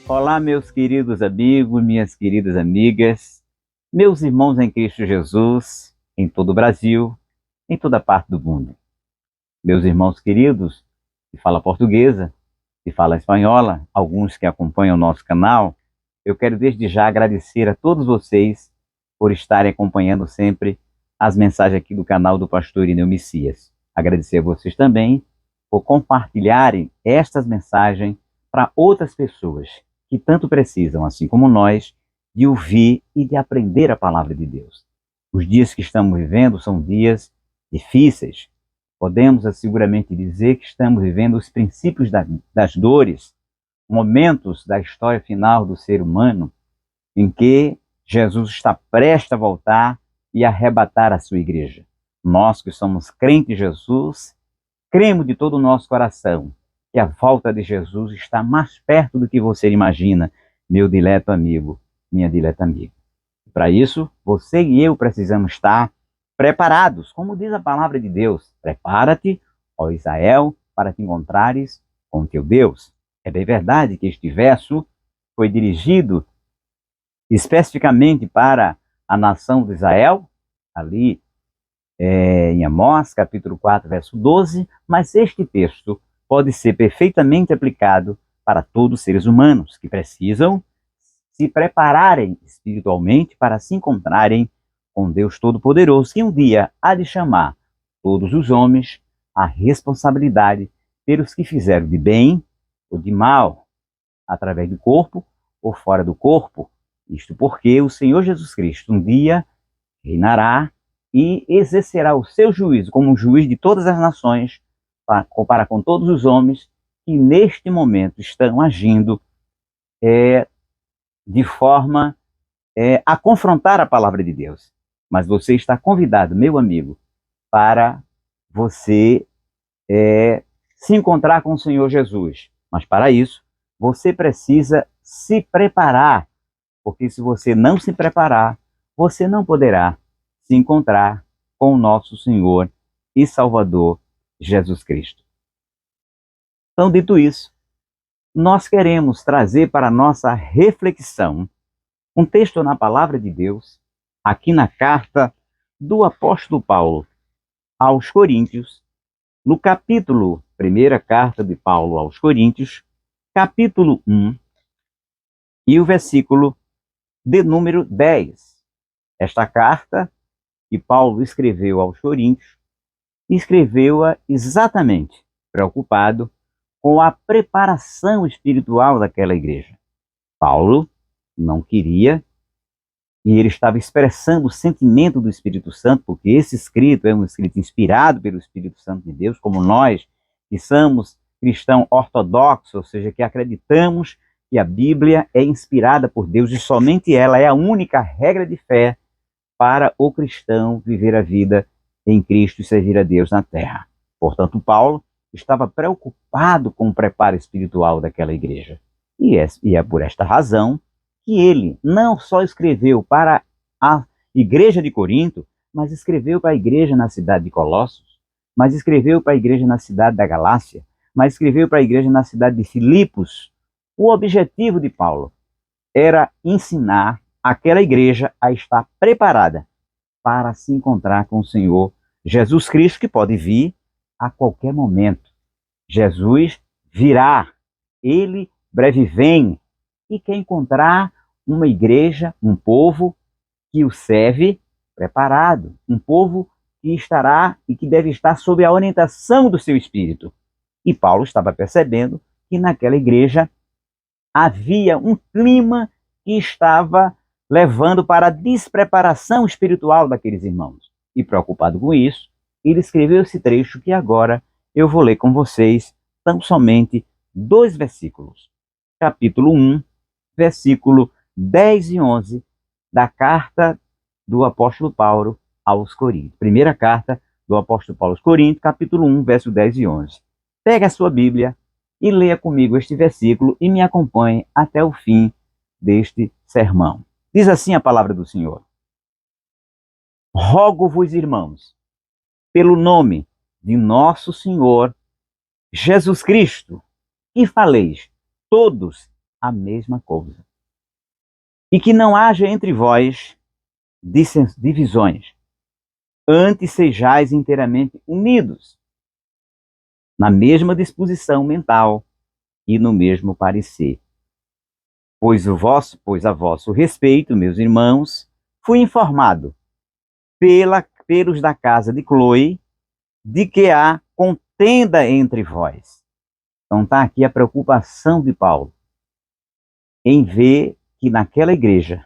Olá, meus queridos amigos, minhas queridas amigas, meus irmãos em Cristo Jesus, em todo o Brasil, em toda parte do mundo. Meus irmãos queridos, que fala portuguesa, que fala espanhola, alguns que acompanham o nosso canal, eu quero desde já agradecer a todos vocês por estarem acompanhando sempre as mensagens aqui do canal do Pastor Irineu Messias. Agradecer a vocês também por compartilharem estas mensagens para outras pessoas que tanto precisam, assim como nós, de ouvir e de aprender a palavra de Deus. Os dias que estamos vivendo são dias difíceis. Podemos seguramente dizer que estamos vivendo os princípios das dores, momentos da história final do ser humano, em que Jesus está prestes a voltar e arrebatar a sua igreja. Nós que somos crentes em Jesus, cremos de todo o nosso coração que a volta de Jesus está mais perto do que você imagina, meu dileto amigo, minha dileta amiga. Para isso, você e eu precisamos estar preparados, como diz a palavra de Deus. Prepara-te, ó Israel, para te encontrares com teu Deus. É bem verdade que este verso foi dirigido especificamente para a nação de Israel, ali em Amós, capítulo 4, verso 12, mas este texto pode ser perfeitamente aplicado para todos os seres humanos que precisam se prepararem espiritualmente para se encontrarem com Deus Todo-Poderoso, que um dia há de chamar todos os homens à responsabilidade pelos que fizeram de bem ou de mal, através do corpo ou fora do corpo. Isto porque o Senhor Jesus Cristo um dia reinará e exercerá o seu juízo como juiz de todas as nações para com todos os homens que neste momento estão agindo de forma a confrontar a palavra de Deus. Mas você está convidado, meu amigo, para você se encontrar com o Senhor Jesus. Mas para isso, você precisa se preparar, porque se você não se preparar, você não poderá se encontrar com o nosso Senhor e Salvador Jesus Cristo. Então, dito isso, nós queremos trazer para a nossa reflexão um texto na palavra de Deus, aqui na carta do apóstolo Paulo aos Coríntios, no capítulo, primeira carta de Paulo aos Coríntios, capítulo 1, e o versículo de número 10. Esta carta que Paulo escreveu aos Coríntios, escreveu-a exatamente preocupado com a preparação espiritual daquela igreja. Paulo não queria, e ele estava expressando o sentimento do Espírito Santo, porque esse escrito é um escrito inspirado pelo Espírito Santo de Deus, como nós que somos cristãos ortodoxos, ou seja, que acreditamos que a Bíblia é inspirada por Deus e somente ela é a única regra de fé para o cristão viver a vida em Cristo e servir a Deus na terra. Portanto, Paulo estava preocupado com o preparo espiritual daquela igreja. E é por esta razão que ele não só escreveu para a igreja de Corinto, mas escreveu para a igreja na cidade de Colossos, mas escreveu para a igreja na cidade da Galácia, mas escreveu para a igreja na cidade de Filipos. O objetivo de Paulo era ensinar aquela igreja a estar preparada para se encontrar com o Senhor Jesus Cristo, que pode vir a qualquer momento. Jesus virá, ele breve vem, e quer encontrar uma igreja, um povo que o serve preparado, um povo que estará e que deve estar sob a orientação do seu espírito. E Paulo estava percebendo que naquela igreja havia um clima que estava levando para a despreparação espiritual daqueles irmãos. E preocupado com isso, ele escreveu esse trecho que agora eu vou ler com vocês, tão somente 2 versículos. Capítulo 1, versículo 10 e 11 da carta do apóstolo Paulo aos Coríntios. Primeira carta do apóstolo Paulo aos Coríntios, capítulo 1, verso 10 e 11. Pega a sua Bíblia e leia comigo este versículo e me acompanhe até o fim deste sermão. Diz assim a palavra do Senhor: Rogo-vos, irmãos, pelo nome de nosso Senhor Jesus Cristo, que faleis todos a mesma coisa. E que não haja entre vós divisões, antes sejais inteiramente unidos, na mesma disposição mental e no mesmo parecer. Pois a vosso respeito, meus irmãos, fui informado pelos da casa de Cloe de que há contenda entre vós. Então está aqui a preocupação de Paulo em ver que naquela igreja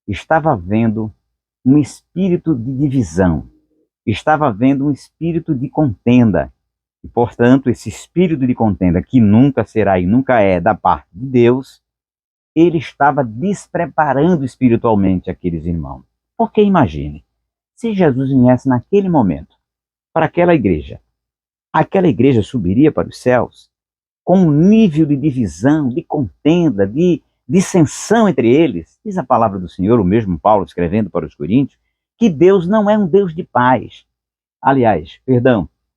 estava havendo um espírito de divisão, estava havendo um espírito de contenda. E, portanto, esse espírito de contenda, que nunca será e nunca é da parte de Deus, ele estava despreparando espiritualmente aqueles irmãos. Porque imagine, se Jesus viesse naquele momento para aquela igreja subiria para os céus com um nível de divisão, de contenda, de dissensão entre eles. Diz a palavra do Senhor, o mesmo Paulo escrevendo para os Coríntios, que Deus não é um Deus de paz. Aliás,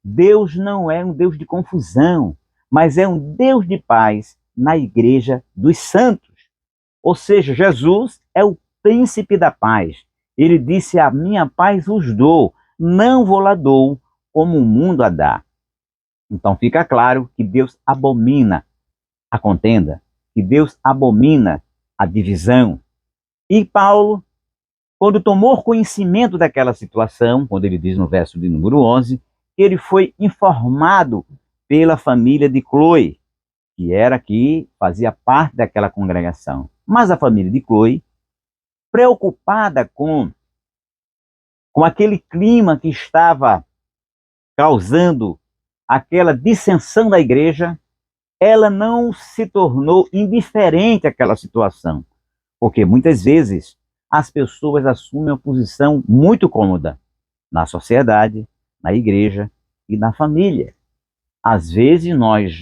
Deus não é um Deus de confusão, mas é um Deus de paz na igreja dos santos. Ou seja, Jesus é o príncipe da paz. Ele disse: a minha paz vos dou, não vou lá dou como o mundo a dá. Então fica claro que Deus abomina a contenda, que Deus abomina a divisão. E Paulo, quando tomou conhecimento daquela situação, quando ele diz no verso de número 11, que ele foi informado pela família de Cloe, que fazia parte daquela congregação. Mas a família de Cloe, preocupada com aquele clima que estava causando aquela dissensão da igreja, ela não se tornou indiferente àquela situação. Porque muitas vezes as pessoas assumem uma posição muito cômoda na sociedade, na igreja e na família. Às vezes nós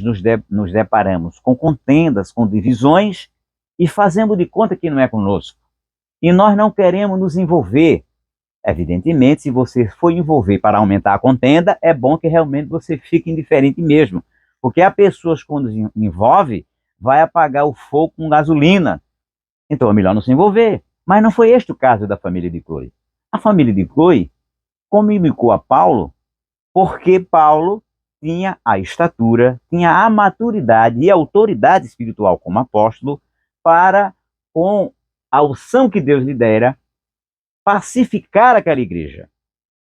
nos deparamos com contendas, com divisões e fazemos de conta que não é conosco. E nós não queremos nos envolver. Evidentemente, se você for envolver para aumentar a contenda, é bom que realmente você fique indiferente mesmo. Porque há pessoas, quando se envolve, vai apagar o fogo com gasolina. Então é melhor não se envolver. Mas não foi este o caso da família de Cloe. A família de Cloe comunicou a Paulo porque Paulo tinha a estatura, tinha a maturidade e a autoridade espiritual como apóstolo para, com a unção que Deus lhe dera, pacificar aquela igreja,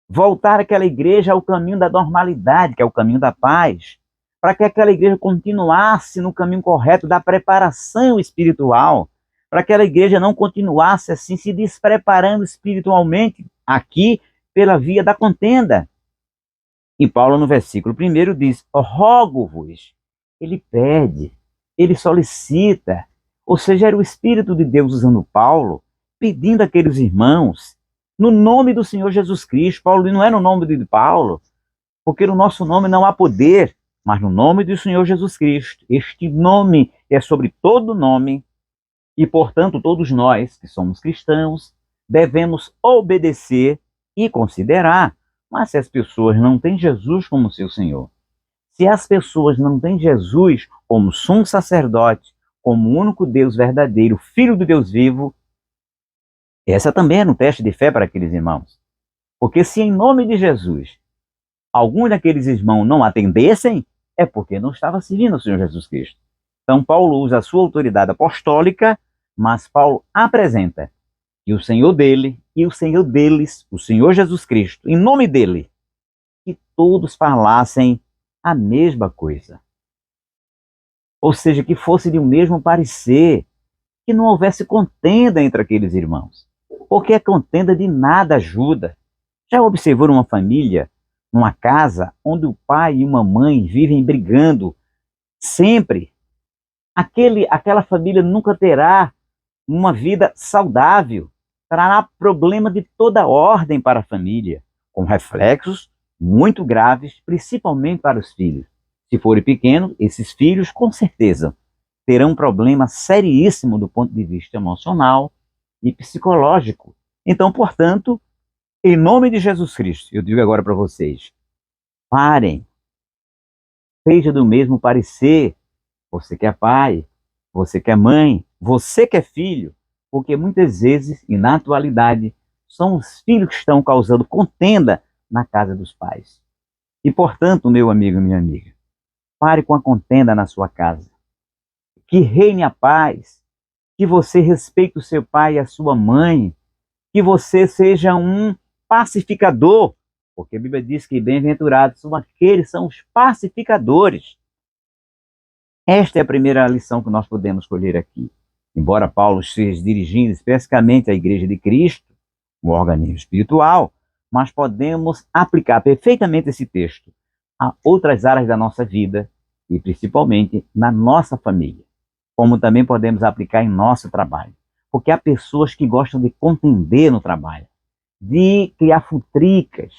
voltar aquela igreja ao caminho da normalidade, que é o caminho da paz, para que aquela igreja continuasse no caminho correto da preparação espiritual, para que aquela igreja não continuasse assim se despreparando espiritualmente aqui pela via da contenda. E Paulo, no versículo 1, diz: rogo-vos. Ele pede, ele solicita, ou seja, era o Espírito de Deus usando Paulo, pedindo àqueles irmãos, no nome do Senhor Jesus Cristo. Paulo não é no nome de Paulo, porque no nosso nome não há poder, mas no nome do Senhor Jesus Cristo. Este nome é sobre todo nome, e, portanto, todos nós que somos cristãos devemos obedecer e considerar. Mas se as pessoas não têm Jesus como seu Senhor, se as pessoas não têm Jesus como sumo sacerdote, como o único Deus verdadeiro, Filho do Deus vivo, essa também era um teste de fé para aqueles irmãos. Porque se em nome de Jesus alguns daqueles irmãos não atendessem, é porque não estava servindo ao Senhor Jesus Cristo. Então Paulo usa a sua autoridade apostólica, mas Paulo apresenta que o Senhor dele e o Senhor deles, o Senhor Jesus Cristo, em nome dele, que todos falassem a mesma coisa. Ou seja, que fosse de um mesmo parecer, que não houvesse contenda entre aqueles irmãos. Porque a contenda de nada ajuda. Já observou uma família, numa casa, onde o pai e uma mãe vivem brigando sempre? Aquela família nunca terá uma vida saudável, trará problema de toda ordem para a família, com reflexos muito graves, principalmente para os filhos. Se forem pequenos, esses filhos, com certeza, terão um problema seríssimo do ponto de vista emocional e psicológico. Então, portanto, em nome de Jesus Cristo, eu digo agora para vocês, parem, seja do mesmo parecer, você que é pai, você que é mãe, você que é filho, porque muitas vezes, e na atualidade, são os filhos que estão causando contenda na casa dos pais. E, portanto, meu amigo e minha amiga, pare com a contenda na sua casa. Que reine a paz, que você respeite o seu pai e a sua mãe, que você seja um pacificador, porque a Bíblia diz que bem-aventurados são aqueles, são os pacificadores. Esta é a primeira lição que nós podemos colher aqui. Embora Paulo esteja dirigindo especificamente à Igreja de Cristo, um organismo espiritual, mas podemos aplicar perfeitamente esse texto a outras áreas da nossa vida e principalmente na nossa família, como também podemos aplicar em nosso trabalho. Porque há pessoas que gostam de contender no trabalho, de criar futricas,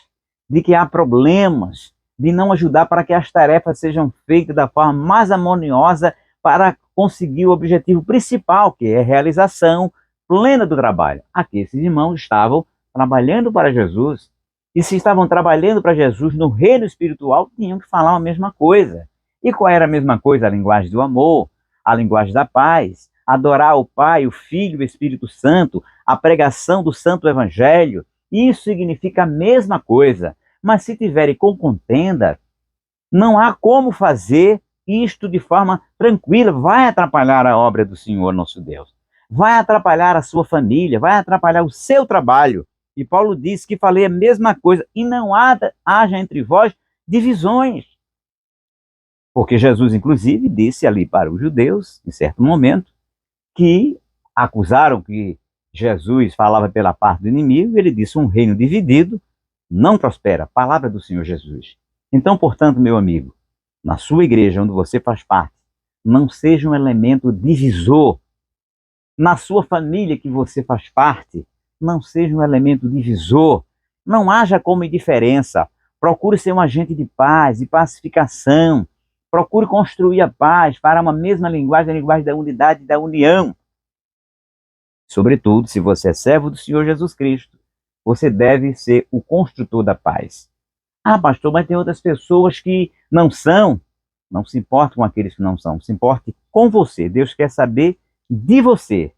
de criar problemas, de não ajudar para que as tarefas sejam feitas da forma mais harmoniosa para conseguir o objetivo principal, que é a realização plena do trabalho. Aqui esses irmãos estavam trabalhando para Jesus, e se estavam trabalhando para Jesus no reino espiritual, tinham que falar a mesma coisa. E qual era a mesma coisa? A linguagem do amor, a linguagem da paz, adorar o Pai, o Filho e o Espírito Santo, a pregação do Santo Evangelho. Isso significa a mesma coisa. Mas se tiverem com contenda, não há como fazer isto de forma tranquila. Vai atrapalhar a obra do Senhor nosso Deus. Vai atrapalhar a sua família, vai atrapalhar o seu trabalho. E Paulo diz que falei a mesma coisa. E não haja entre vós divisões. Porque Jesus, inclusive, disse ali para os judeus, em certo momento, que acusaram que Jesus falava pela parte do inimigo. Ele disse: um reino dividido não prospera. Palavra do Senhor Jesus. Então, portanto, meu amigo, na sua igreja, onde você faz parte, não seja um elemento divisor. Na sua família que você faz parte, não seja um elemento divisor. Não haja como indiferença. Procure ser um agente de paz, de pacificação. Procure construir a paz para uma mesma linguagem, a linguagem da unidade e da união. Sobretudo, se você é servo do Senhor Jesus Cristo, você deve ser o construtor da paz. Ah, pastor, mas tem outras pessoas que não são. Não se importe com aqueles que não são, se importe com você. Deus quer saber de você.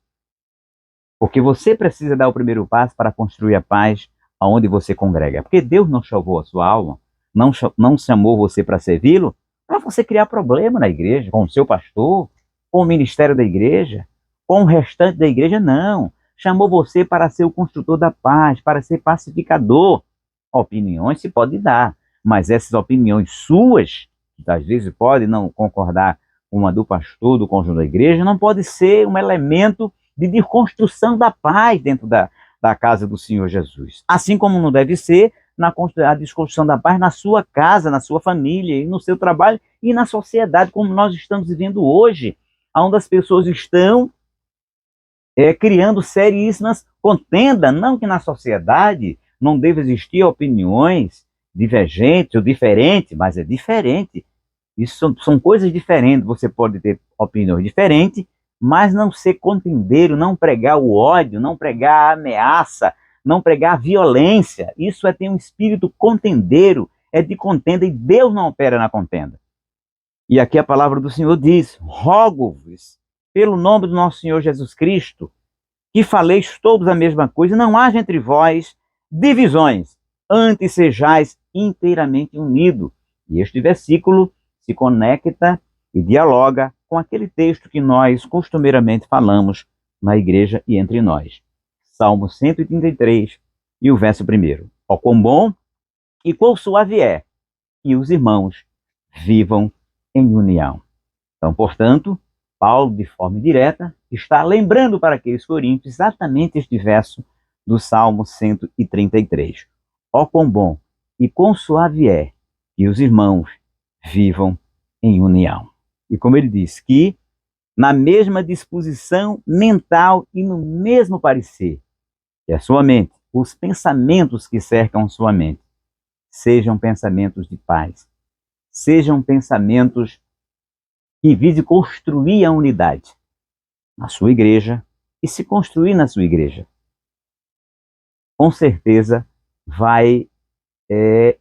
Porque você precisa dar o primeiro passo para construir a paz aonde você congrega. Porque Deus não salvou a sua alma, não chamou você para servi-lo, para você criar problema na igreja, com o seu pastor, com o ministério da igreja, com o restante da igreja, não. Chamou você para ser o construtor da paz, para ser pacificador. Opiniões se pode dar, mas essas opiniões suas, que às vezes pode não concordar com uma do pastor, do conjunto da igreja, não pode ser um elemento de desconstrução da paz dentro da casa do Senhor Jesus. Assim como não deve ser a desconstrução da paz na sua casa, na sua família, e no seu trabalho e na sociedade, como nós estamos vivendo hoje, onde as pessoas estão criando seríssimas contendas. Não que na sociedade não deva existir opiniões divergentes ou diferentes, mas é diferente. Isso são coisas diferentes. Você pode ter opiniões diferentes, mas não ser contendeiro, não pregar o ódio, não pregar a ameaça, não pregar a violência. Isso é ter um espírito contendeiro, é de contenda, e Deus não opera na contenda. E aqui a palavra do Senhor diz: rogo-vos, pelo nome do nosso Senhor Jesus Cristo, que faleis todos a mesma coisa, e não haja entre vós divisões, antes sejais inteiramente unidos. E este versículo se conecta e dialoga com aquele texto que nós costumeiramente falamos na igreja e entre nós. Salmo 133 e o verso 1. Ó quão bom e quão suave é que os irmãos vivam em união. Então, portanto, Paulo, de forma direta, está lembrando para aqueles coríntios exatamente este verso do Salmo 133. Ó quão bom e quão suave é que os irmãos vivam em união. E como ele diz, que na mesma disposição mental e no mesmo parecer, que a sua mente, os pensamentos que cercam sua mente, sejam pensamentos de paz, sejam pensamentos que visem construir a unidade na sua igreja e se construir na sua igreja. Com certeza vai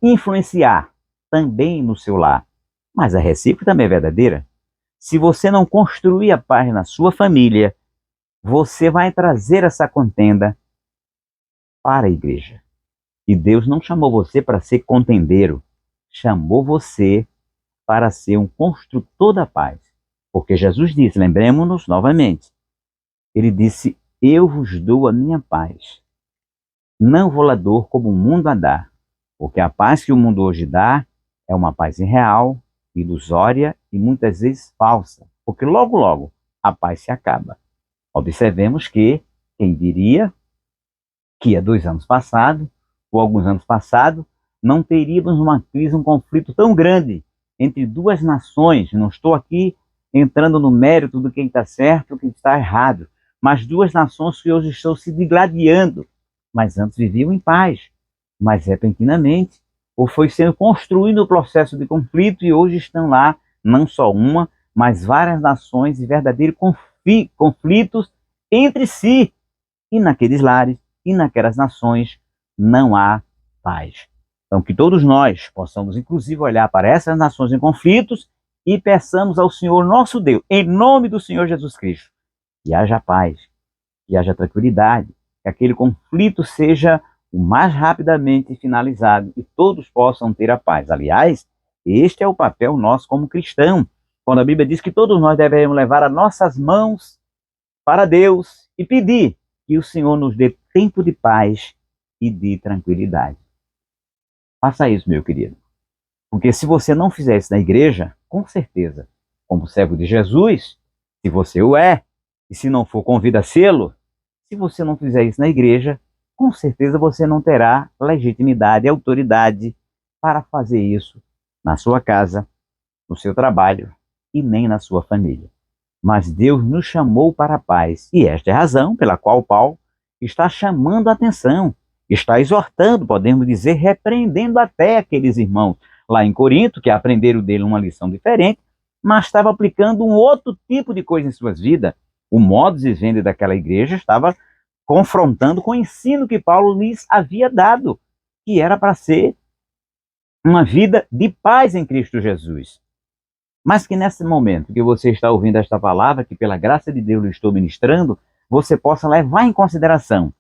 influenciar também no seu lar. Mas a recíproca também é verdadeira. Se você não construir a paz na sua família, você vai trazer essa contenda para a igreja. E Deus não chamou você para ser contendeiro, chamou você para ser um construtor da paz. Porque Jesus disse, lembremos-nos novamente, ele disse, eu vos dou a minha paz, não vou lá dou como o mundo a dá, porque a paz que o mundo hoje dá é uma paz irreal, ilusória e muitas vezes falsa, porque logo, logo a paz se acaba. Observemos que, quem diria que há 2 anos passados, ou alguns anos passados, não teríamos uma crise, um conflito tão grande entre duas nações. Não estou aqui entrando no mérito do quem está certo e quem está errado, mas duas nações que hoje estão se digladiando, mas antes viviam em paz, mas repentinamente, ou foi sendo construído o processo de conflito e hoje estão lá, não só uma, mas várias nações e verdadeiros conflitos entre si. E naqueles lares e naquelas nações não há paz. Então, que todos nós possamos, inclusive, olhar para essas nações em conflitos e peçamos ao Senhor nosso Deus, em nome do Senhor Jesus Cristo, que haja paz, que haja tranquilidade, que aquele conflito seja o mais rapidamente finalizado e todos possam ter a paz. Aliás, este é o papel nosso como cristão, quando a Bíblia diz que todos nós devemos levar as nossas mãos para Deus e pedir que o Senhor nos dê tempo de paz e de tranquilidade. Faça isso, meu querido. Porque se você não fizer isso na igreja, com certeza, como servo de Jesus, se você o é, e se não for, convida a sê-lo, se você não fizer isso na igreja, com certeza você não terá legitimidade e autoridade para fazer isso na sua casa, no seu trabalho e nem na sua família. Mas Deus nos chamou para a paz, e esta é a razão pela qual Paulo está chamando a atenção, está exortando, podemos dizer, repreendendo até aqueles irmãos lá em Corinto, que aprenderam dele uma lição diferente, mas estava aplicando um outro tipo de coisa em suas vidas. O modus vivendi daquela igreja estava confrontando com o ensino que Paulo lhes havia dado, que era para ser uma vida de paz em Cristo Jesus. Mas que nesse momento que você está ouvindo esta palavra, que pela graça de Deus lhe estou ministrando, você possa levar em consideração.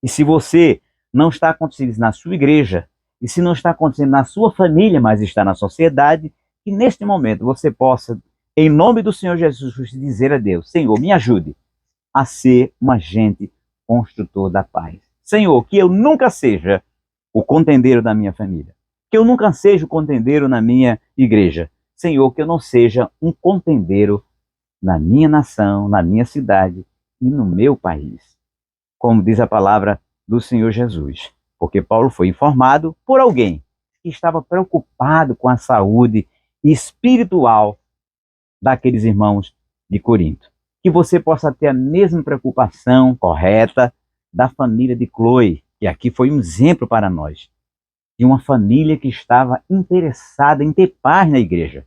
E se você não está acontecendo isso na sua igreja, e se não está acontecendo na sua família, mas está na sociedade, que neste momento você possa, em nome do Senhor Jesus, dizer a Deus, Senhor, me ajude a ser um agente construtor da paz. Senhor, que eu nunca seja o contendeiro da minha família, que eu nunca seja o contendeiro na minha igreja. Senhor, que eu não seja um contendeiro na minha nação, na minha cidade e no meu país. Como diz a palavra do Senhor Jesus. Porque Paulo foi informado por alguém que estava preocupado com a saúde espiritual daqueles irmãos de Corinto. Que você possa ter a mesma preocupação correta da família de Cloe, que aqui foi um exemplo para nós. De uma família que estava interessada em ter paz na igreja.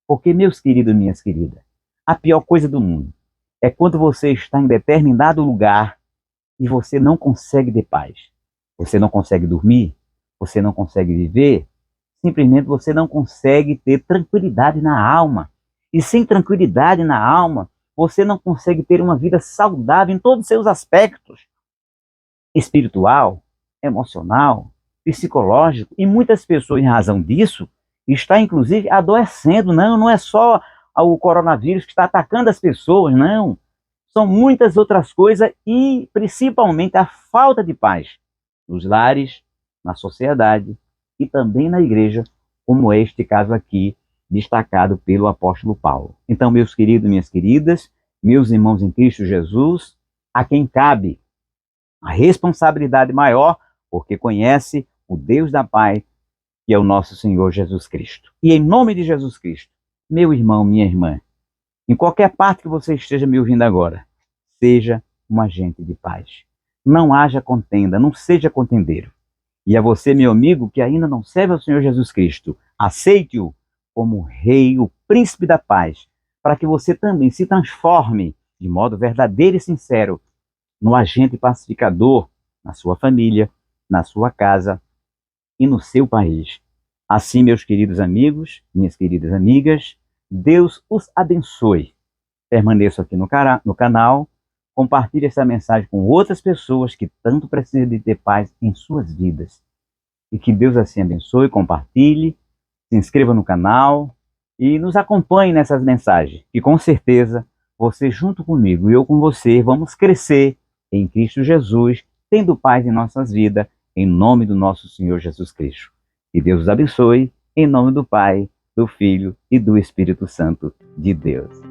Porque, meus queridos e minhas queridas, a pior coisa do mundo é quando você está em determinado lugar e você não consegue ter paz. Você não consegue dormir, você não consegue viver, simplesmente você não consegue ter tranquilidade na alma. E sem tranquilidade na alma, você não consegue ter uma vida saudável em todos os seus aspectos. Espiritual, emocional, psicológico, e muitas pessoas, em razão disso, está inclusive adoecendo. Não é só o coronavírus que está atacando as pessoas, não. São muitas outras coisas e principalmente a falta de paz nos lares, na sociedade e também na igreja, como este caso aqui, destacado pelo apóstolo Paulo. Então, meus queridos e minhas queridas, meus irmãos em Cristo Jesus, a quem cabe a responsabilidade maior, porque conhece o Deus da paz, que é o nosso Senhor Jesus Cristo. E em nome de Jesus Cristo, meu irmão, minha irmã, em qualquer parte que você esteja me ouvindo agora, seja um agente de paz. Não haja contenda, não seja contendeiro. E a você, meu amigo, que ainda não serve ao Senhor Jesus Cristo, aceite-o como Rei, o Príncipe da Paz, para que você também se transforme de modo verdadeiro e sincero no agente pacificador na sua família, na sua casa e no seu país. Assim, meus queridos amigos, minhas queridas amigas, Deus os abençoe. Permaneça aqui no canal, compartilhe essa mensagem com outras pessoas que tanto precisam de ter paz em suas vidas. E que Deus assim abençoe, compartilhe, se inscreva no canal e nos acompanhe nessas mensagens. E com certeza, você junto comigo e eu com você, vamos crescer em Cristo Jesus, tendo paz em nossas vidas, em nome do nosso Senhor Jesus Cristo. Que Deus os abençoe, em nome do Pai, do Filho e do Espírito Santo de Deus.